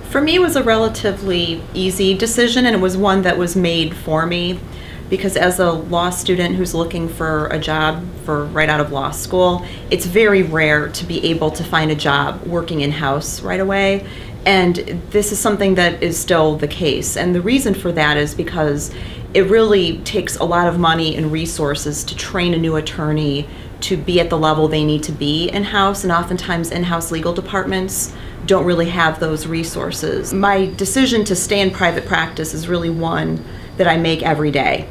For me, it was a relatively easy decision, and it was one that was made for me, because as a law student who's looking for a job for right out of law school, it's very rare to be able to find a job working in-house right away. And this is something that is still the case. And the reason for that is because it really takes a lot of money and resources to train a new attorney to be at the level they need to be in-house, and oftentimes in-house legal departments don't really have those resources. My decision to stay in private practice is really one that I make every day.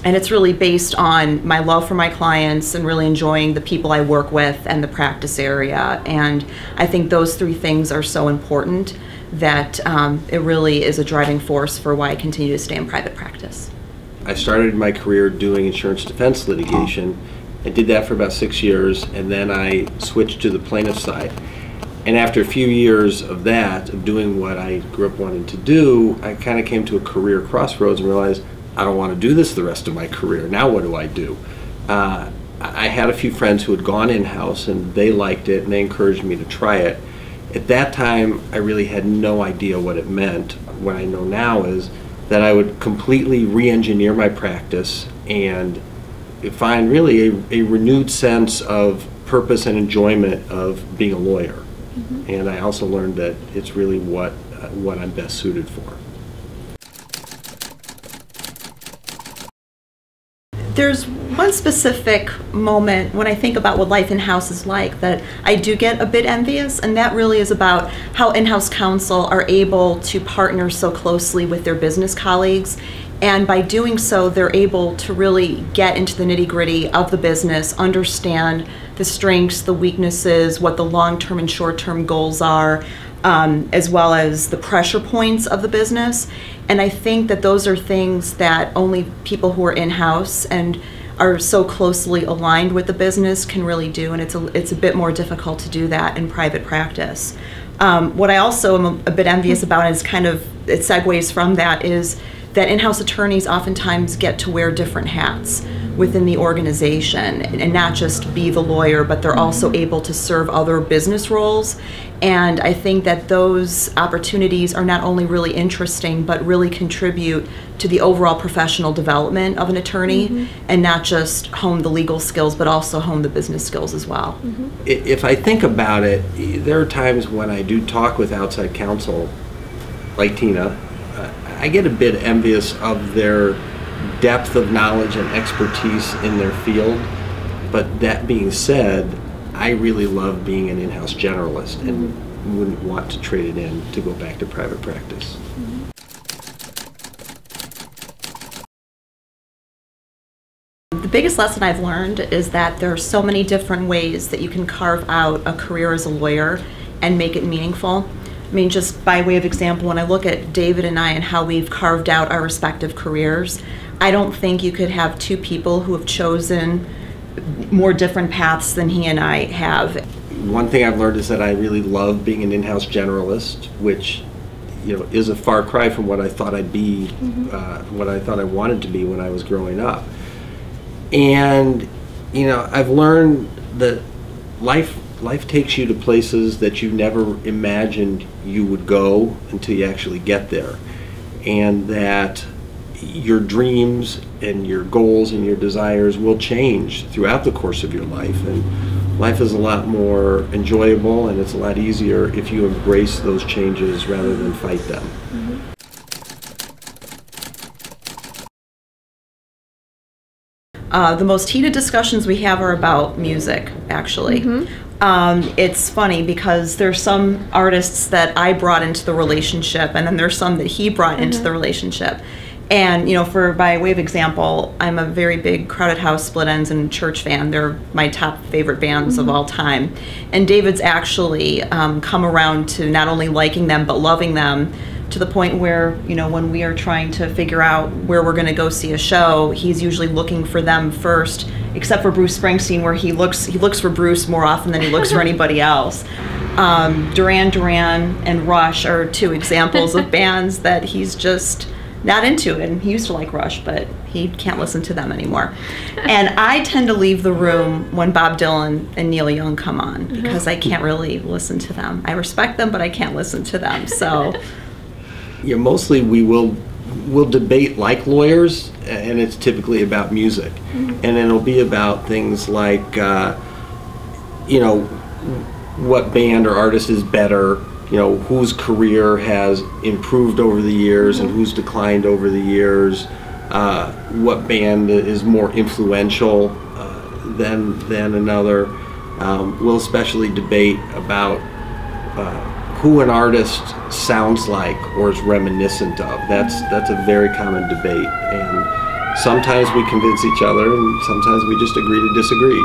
And it's really based on my love for my clients and really enjoying the people I work with and the practice area. And I think those three things are so important that it really is a driving force for why I continue to stay in private practice. I started my career doing insurance defense litigation. I did that for about 6 years, and then I switched to the plaintiff side. And after a few years of that, of doing what I grew up wanting to do, I kind of came to a career crossroads and realized I don't want to do this the rest of my career. Now what do I do? I had a few friends who had gone in-house, and they liked it, and they encouraged me to try it. At that time, I really had no idea what it meant. What I know now is that I would completely re-engineer my practice and find really a renewed sense of purpose and enjoyment of being a lawyer. And I also learned that it's really what I'm best suited for. There's one specific moment when I think about what life in-house is like that I do get a bit envious, and that really is about how in-house counsel are able to partner so closely with their business colleagues. And by doing so, they're able to really get into the nitty-gritty of the business, understand the strengths, the weaknesses, what the long-term and short-term goals are, as well as the pressure points of the business. And I think that those are things that only people who are in-house and are so closely aligned with the business can really do, and it's a bit more difficult to do that in private practice. What I also am a bit envious about is it segues from that, is that in-house attorneys oftentimes get to wear different hats within the organization and not just be the lawyer, but they're also able to serve other business roles. And I think that those opportunities are not only really interesting, but really contribute to the overall professional development of an attorney, and not just hone the legal skills, but also hone the business skills as well. If I think about it, there are times when I do talk with outside counsel, like Tina, I get a bit envious of their depth of knowledge and expertise in their field. But that being said, I really love being an in-house generalist and wouldn't want to trade it in to go back to private practice. The biggest lesson I've learned is that there are so many different ways that you can carve out a career as a lawyer and make it meaningful. I mean, just by way of example, when I look at David and I and how we've carved out our respective careers, I don't think you could have two people who have chosen more different paths than he and I have. One thing I've learned is that I really love being an in-house generalist, which is a far cry from what I thought I'd be, what I thought I wanted to be when I was growing up. And I've learned that life takes you to places that you never imagined you would go until you actually get there, and that your dreams and your goals and your desires will change throughout the course of your life, and life is a lot more enjoyable and it's a lot easier if you embrace those changes rather than fight them. The most heated discussions we have are about music, actually. It's funny because there's some artists that I brought into the relationship, and then there's some that he brought into the relationship. And by way of example, I'm a very big Crowded House, Split Enz, and Church fan. They're my top favorite bands of all time. And David's actually come around to not only liking them, but loving them, to the point where, when we are trying to figure out where we're going to go see a show, he's usually looking for them first, except for Bruce Springsteen, where he looks for Bruce more often than he looks for anybody else. Duran Duran and Rush are two examples of bands that he's just not into, and he used to like Rush, but He can't listen to them anymore. And I tend to leave the room when Bob Dylan and Neil Young come on because I can't really listen to them. I respect them, but I can't listen to them. So, yeah, mostly we'll debate like lawyers, and it's typically about music, and it'll be about things like, what band or artist is better, whose career has improved over the years and who's declined over the years, what band is more influential than another. We'll especially debate about who an artist sounds like or is reminiscent of. That's a very common debate, and sometimes we convince each other and sometimes we just agree to disagree.